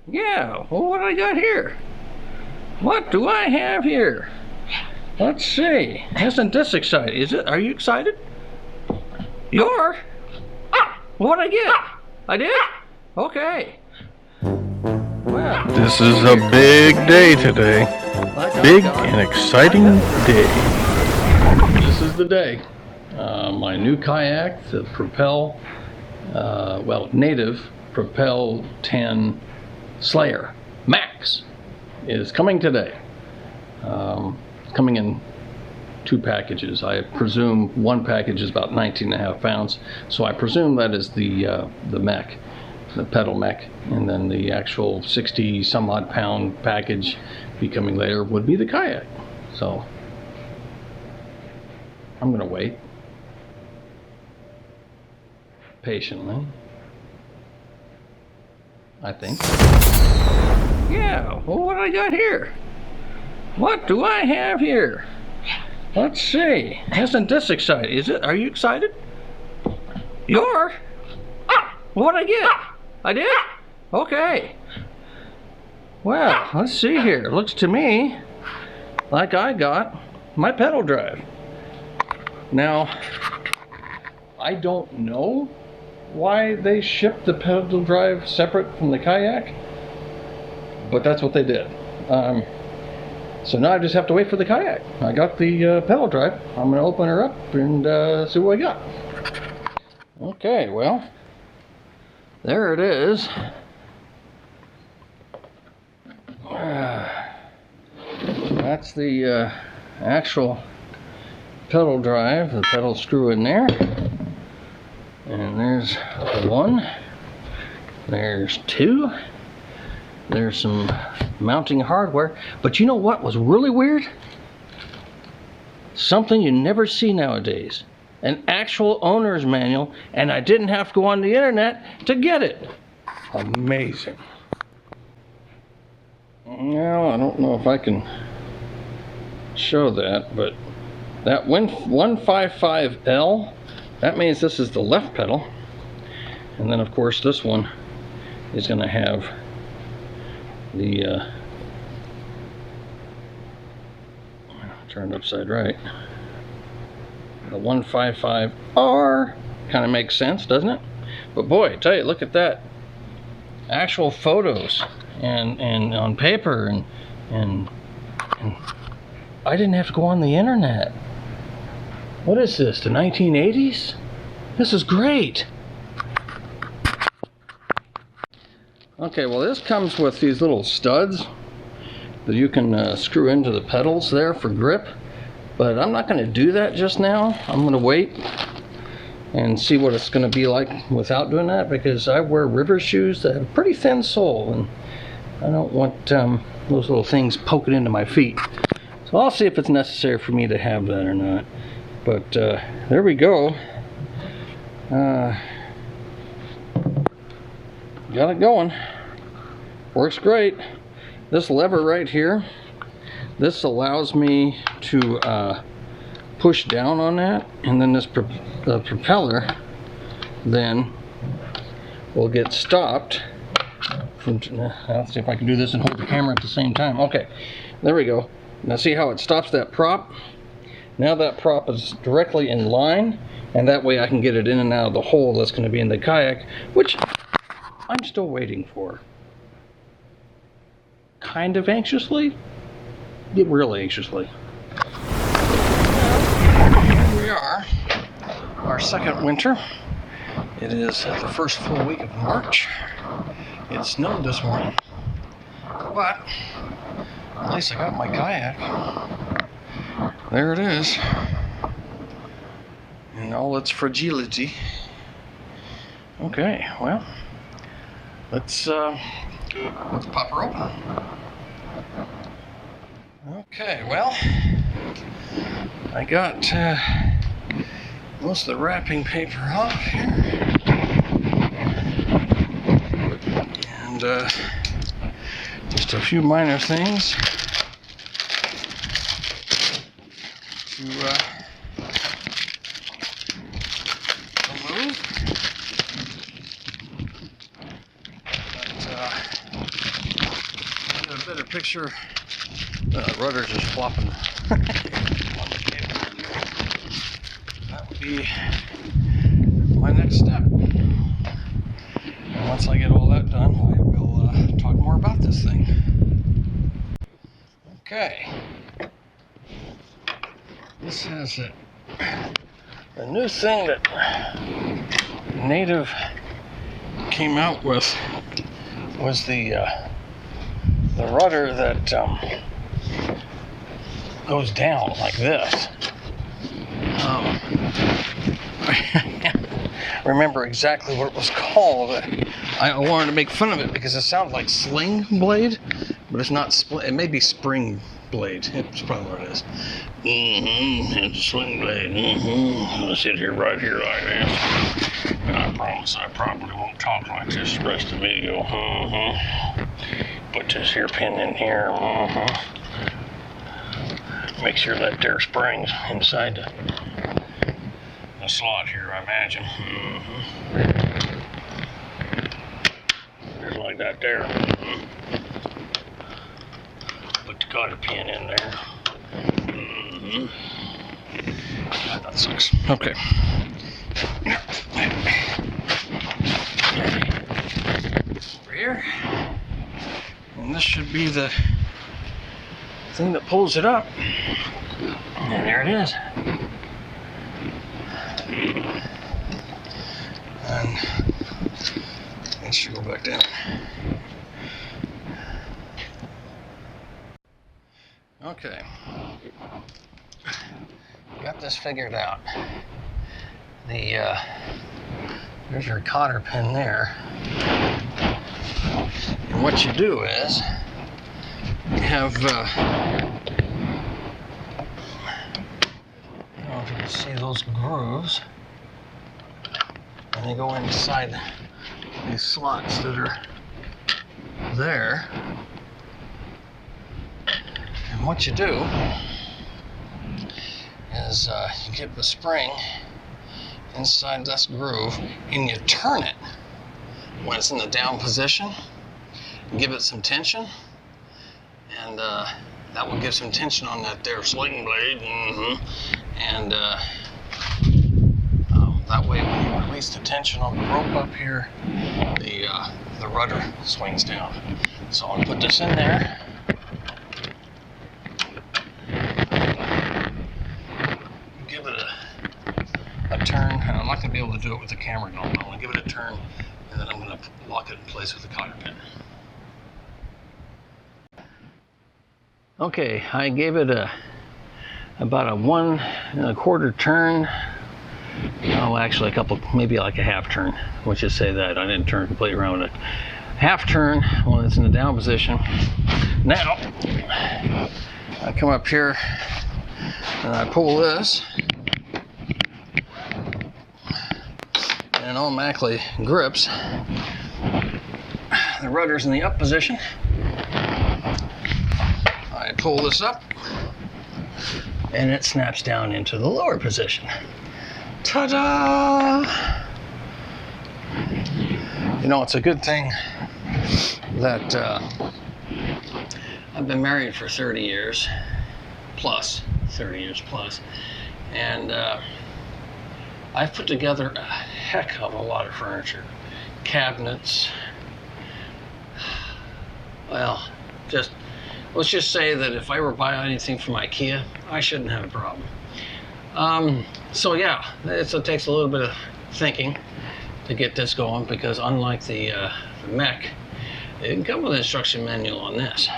Yeah, well, what do I got here? What do I have here? Let's see. Isn't this exciting? Is it? Are you excited? You are? What did I get? I did? Okay. Well, This is a big day today. Big and exciting day. This is the day. My new kayak, the Propel, native Propel 10 Slayer Max, is coming today. Coming in 2 packages. I presume one package is about 19.5 pounds, so I presume that is the mech, the pedal mech, and then the actual 60 some odd pound package becoming later would be the kayak. So I'm gonna wait patiently, I think. Yeah, well, what do I got here? What do I have here? Let's see. Isn't this exciting? Is it? Are you excited? You are? What did I get? I did? Okay. Well, let's see here. It looks to me like I got my pedal drive. Now, I don't know why they shipped the pedal drive separate from the kayak, but that's what they did. So now I just have to wait for the kayak. I got the pedal drive. I'm going to open her up and see what I got. Okay, well, there it is. That's the actual pedal drive, the pedal screw in there. And there's 1, there's 2. There's some mounting hardware, but you know what was really weird? Something you never see nowadays. An actual owner's manual, and I didn't have to go on the internet to get it. Amazing. Now, I don't know if I can show that, but that 155L, that means this is the left pedal. And then, of course, this one is going to have the turned upside right. The 155R kind of makes sense, doesn't it? But boy, I tell you, look at that. Actual photos and on paper and I didn't have to go on the internet. What is this, the 1980s? This is great. Okay, well, this comes with these little studs that you can screw into the pedals there for grip, but I'm not going to do that just now. I'm going to wait and see what it's going to be like without doing that, because I wear river shoes that have a pretty thin sole, and I don't want those little things poking into my feet. So I'll see if it's necessary for me to have that or not. But there we go. Got it going. Works great. This lever right here, this allows me to push down on that, and then this the propeller then will get stopped. Let's see if I can do this and hold the camera at the same time. Okay, there we go. Now see how it stops that prop? Now that prop is directly in line, and that way I can get it in and out of the hole that's going to be in the kayak, which I'm still waiting for. Kind of anxiously, really anxiously. Here we are, our second winter. It is the first full week of March. It snowed this morning, but at least I got my kayak. There it is, in all its fragility. Okay, well, let's pop her open. Okay, well, I got most of the wrapping paper off here, and just a few minor things to remove. But better picture. Rudder's just flopping on the table. That would be my next step. And once I get all that done, I will talk more about this thing. Okay. This has the new thing that Native came out with was the rudder that goes down like this. I remember exactly what it was called. I wanted to make fun of it because it sounds like sling blade, but it's not. It may be spring blade. It's probably what it is. It's a sling blade. I'm gonna sit here right here like this. And I promise I probably won't talk like this the rest of the video. Put this here pin in here. Make sure that there spring's inside the slot here, I imagine. Just like that there. Put the cotter pin in there. God, that sucks. Okay. Over here. And this should be the thing that pulls it up. And there it is. And it should go back down. Okay. Got this figured out. There's your cotter pin there. And what you do is you have I don't know if you can see those grooves, and they go inside these slots that are there. And what you do is you get the spring inside this groove and you turn it when it's in the down position, give it some tension, and that will give some tension on that there sling blade. And that way when you release the tension on the rope up here, the rudder swings down. So I'll put this in there. Give it a turn, and I'm not going to be able to do it with the camera going. I'm going to give it a turn, and then I'm going to lock it in place with the cotter pin. Okay, I gave it about a 1 1/4 turn. Oh, actually maybe like a half turn. Let's just say that I didn't turn completely around it. Half turn when it's in the down position. Now I come up here and I pull this, and it automatically grips. The rudder's in the up position. I pull this up and it snaps down into the lower position. Ta-da! You know, it's a good thing that I've been married for 30 years plus, and I've put together a heck of a lot of furniture. Cabinets, well, let's just say that if I were buying anything from IKEA, I shouldn't have a problem. So yeah, it takes a little bit of thinking to get this going, because unlike the mech, it didn't come with an instruction manual on this.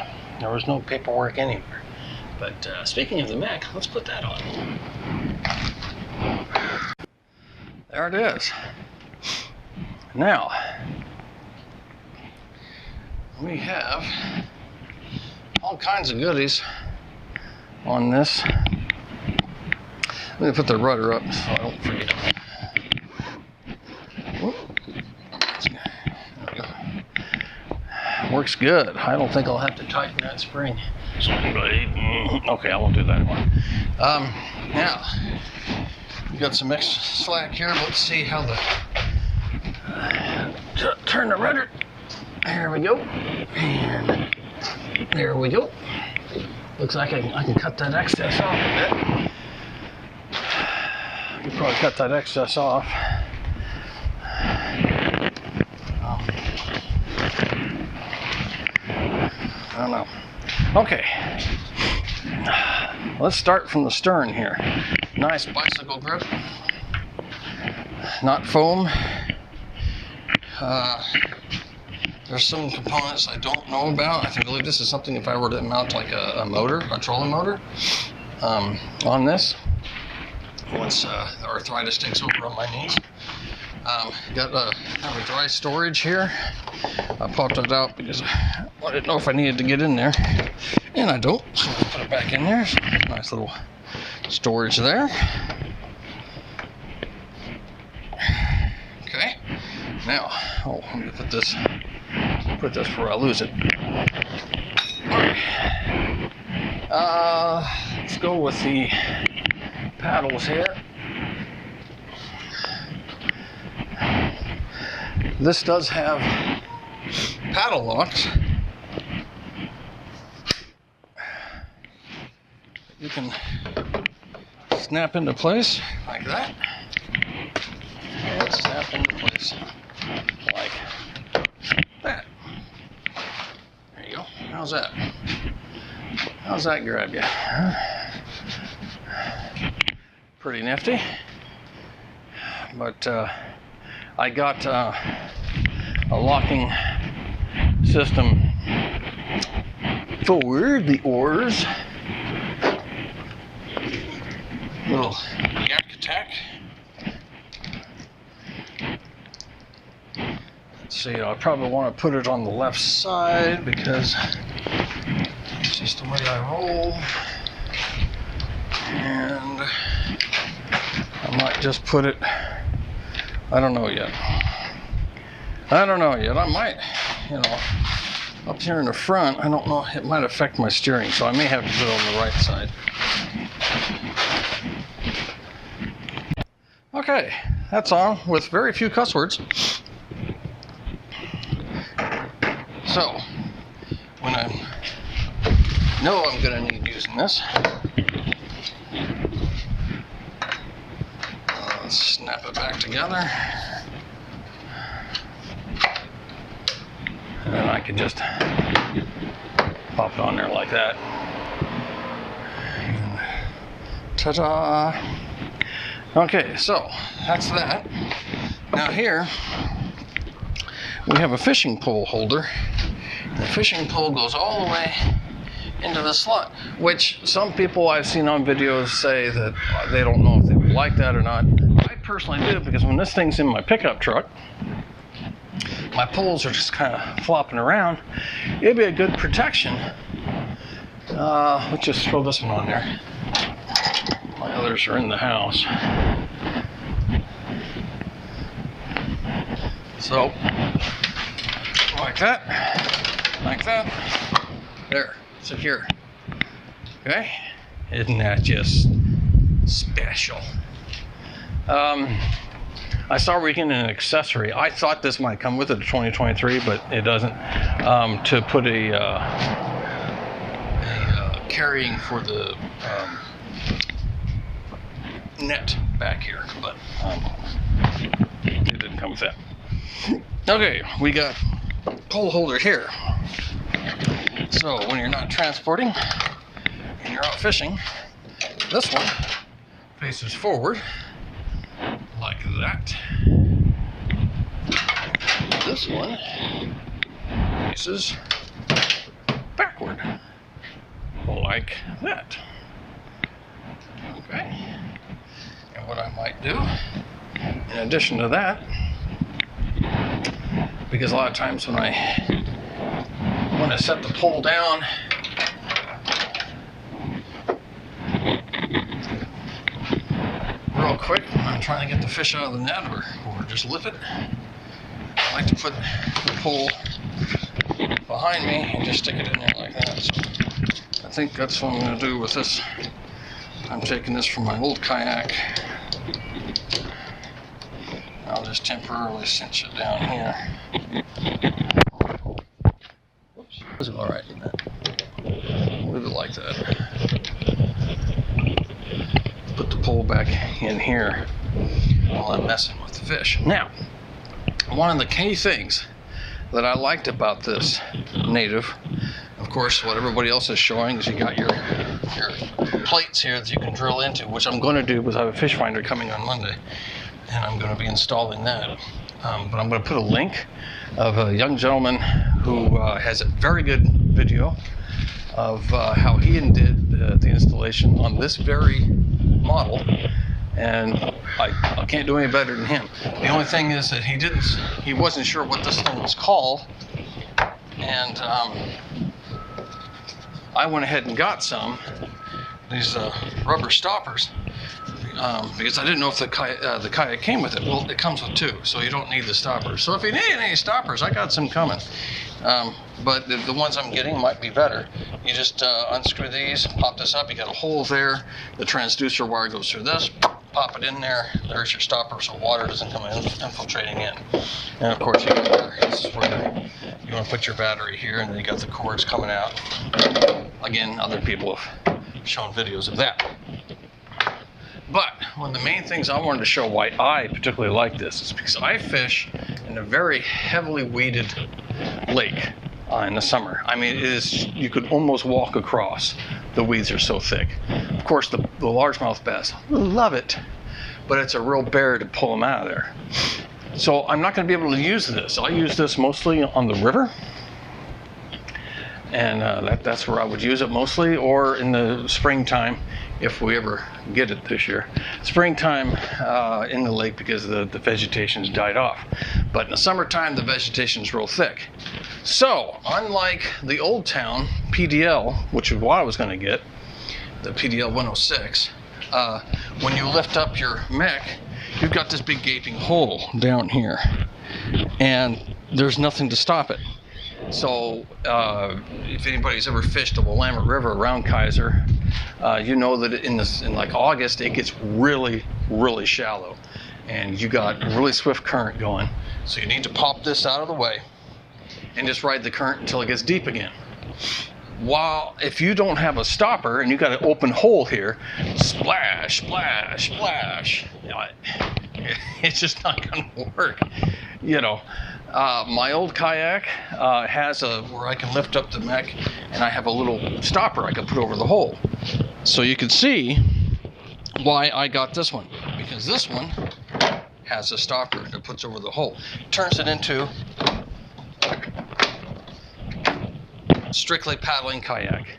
There was no paperwork anywhere. But speaking of the mech, let's put that on. There it is. Now, we have all kinds of goodies on this. Let me put the rudder up so I don't forget. There we go. Works good. I don't think I'll have to tighten that spring. Okay, I won't do that anymore. Now, we got some extra slack here. Let's see how turn the rudder. There we go. And There we go. Looks like I can cut that excess off a bit. I can probably cut that excess off. I don't know. Okay. Let's start from the stern here. Nice bicycle grip. Not foam. There's some components I don't know about. I believe this is something if I were to mount like a motor, a trolling motor, on this, once the arthritis takes over on my knees. Got kind of a dry storage here. I popped it out because I didn't know if I needed to get in there, and I don't, so I'll put it back in there. Nice little storage there. Okay, now, let me put this where I lose it. Alright, let's go with the paddles here. This does have paddle locks. You can snap into place like that. And snap into place like that. There you go. How's that? How's that grab you? Pretty nifty. But I got a locking system for the oars. Little yak attack. Let's see, I probably want to put it on the left side because it's just the way I roll. And I might just put it, I don't know yet. I might, up here in the front, I don't know, it might affect my steering, so I may have to put it on the right side. Okay, that's on with very few cuss words. So, when I know I'm going to need using this, let's snap it back together. And then I can just pop it on there like that. Ta-da! Okay, so that's that. Now here, we have a fishing pole holder. The fishing pole goes all the way into the slot, which some people I've seen on videos say that they don't know if they would like that or not. I personally do, because when this thing's in my pickup truck, my poles are just kind of flopping around. It'd be a good protection. Let's just throw this one on there. My others are in the house. So, like that, there, secure. Okay, isn't that just special? I saw where you get an accessory. I thought this might come with it, a 2023, but it doesn't. To put a carrying for the net back here, but it didn't come with that. Okay, we got pole holder here. So when you're not transporting and you're out fishing, this one faces forward like that. This one faces backward like that. Okay. And what I might do, in addition to that, because a lot of times when I want to set the pole down, real quick, when I'm trying to get the fish out of the net or just lift it, I like to put the pole behind me and just stick it in there like that. So I think that's what I'm going to do with this. I'm taking this from my old kayak. I'll just temporarily cinch it down here. Whoops. All right. that. Put the pole back in here while I'm messing with the fish. Now, one of the key things that I liked about this native, of course, what everybody else is showing is you got your plates here that you can drill into, which I'm going to do because I have a fish finder coming on Monday, and I'm going to be installing that. But I'm going to put a link of a young gentleman who has a very good video of how he did the installation on this very model, and I can't do any better than him. The only thing is that he wasn't sure what this thing was called, and I went ahead and got these rubber stoppers because I didn't know if the kayak came with it. Well, it comes with two, so you don't need the stoppers. So if you need any stoppers, I got some coming. But the ones I'm getting might be better. You just unscrew these, pop this up, you got a hole there, the transducer wire goes through this, pop it in there, there's your stopper so water doesn't come infiltrating in. And of course this is where you want to put your battery here, and then you got the cords coming out. Again, other people have shown videos of that. But one of the main things I wanted to show why I particularly like this is because I fish in a very heavily weeded lake in the summer. I mean, you could almost walk across. The weeds are so thick. Of course, the largemouth bass love it, but it's a real bear to pull them out of there. So I'm not going to be able to use this. I use this mostly on the river, and that's where I would use it mostly, or in the springtime if we ever get it this year. Springtime in the lake because the vegetation's died off. But in the summertime, the vegetation's real thick. So, unlike the Old Town PDL, which is what I was going to get, the PDL 106, when you lift up your mech, you've got this big gaping hole down here, and there's nothing to stop it. So if anybody's ever fished the Willamette River around Kaiser, you know that in like August it gets really, really shallow, and you got really swift current going. So you need to pop this out of the way and just ride the current until it gets deep again. While if you don't have a stopper and you got an open hole here, splash, splash, splash, it's just not going to work. My old kayak has where I can lift up the mech, and I have a little stopper I can put over the hole. So you can see why I got this one, because this one has a stopper that puts over the hole. Turns it into strictly paddling kayak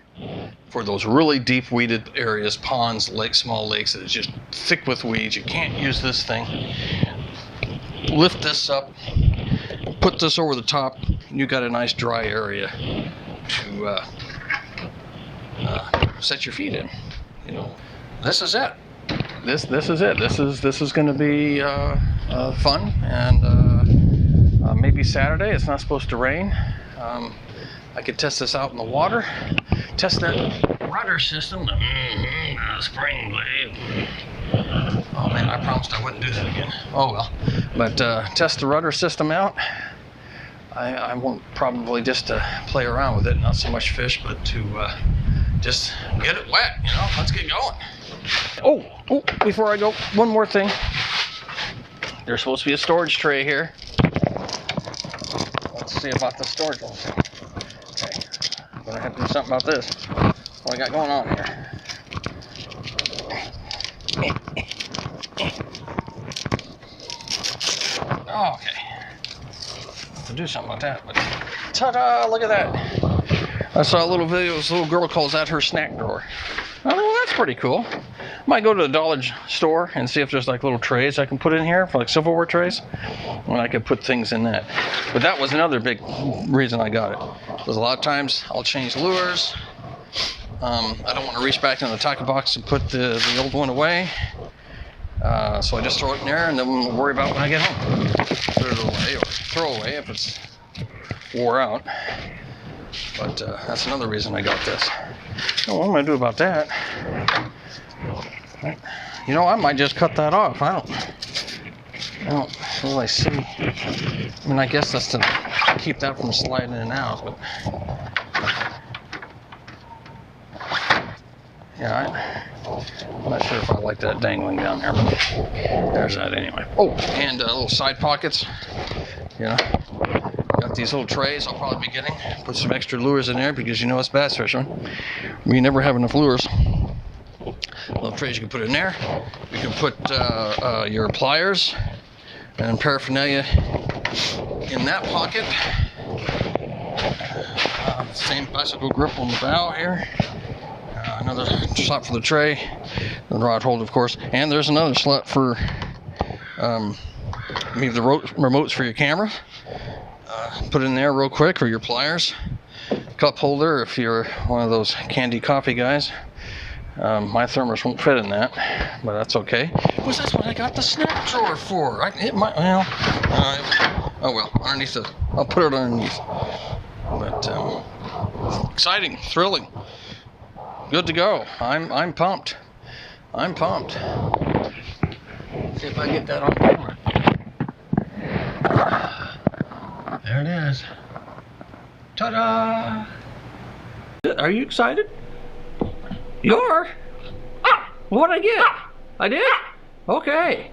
for those really deep weeded areas, ponds, lakes, small lakes that is just thick with weeds. You can't use this thing. Lift this up, put this over the top, and you got a nice dry area to set your feet in. This is it. This is it. This is going to be fun, and maybe Saturday. It's not supposed to rain. I could test this out in the water. Test that rudder system. The spring blade. Oh man, I promised I wouldn't do that again. Oh well. But test the rudder system out. I won't probably just play around with it, not so much fish, but to just get it wet. Let's get going. Oh, before I go, one more thing. There's supposed to be a storage tray here. Let's see about the storage one. Okay, I'm gonna have to do something about this. What I got going on here? Oh, okay. Have to do something about that. But ta-da! Look at that. I saw a little video. This little girl calls that her snack drawer. Oh, well, that's pretty cool. Might go to the dollar store and see if there's like little trays I can put in here for like silverware trays, and I could put things in that. But that was another big reason I got it. Because a lot of times I'll change lures. I don't want to reach back into the tackle box and put the old one away. So I just throw it in there, and then we'll worry about when I get home. Put it away or throw away if it's wore out. But that's another reason I got this. What am I going to do about that? I might just cut that off. I don't really see. I mean, I guess that's to keep that from sliding in and out. But Yeah, I'm not sure if I like that dangling down there, but there's that anyway. Oh, and little side pockets. You know, got these little trays I'll probably be getting. Put some extra lures in there because you know it's bass fishing. We never have enough lures. Little trays you can put in there. You can put your pliers and paraphernalia in that pocket. Same bicycle grip on the bow here. Another slot for the tray. The rod holder, of course. And there's another slot for maybe the remotes for your camera. Put in there real quick, or your pliers. Cup holder if you're one of those candy coffee guys. My thermos won't fit in that, but that's okay. Because that's what I got the snack drawer for. Oh well, underneath I'll put it underneath. But exciting, thrilling, good to go. I'm pumped. I'm pumped. See if I get that on camera. There it is. Ta-da! Are you excited? You are? What'd I get? I did? Okay.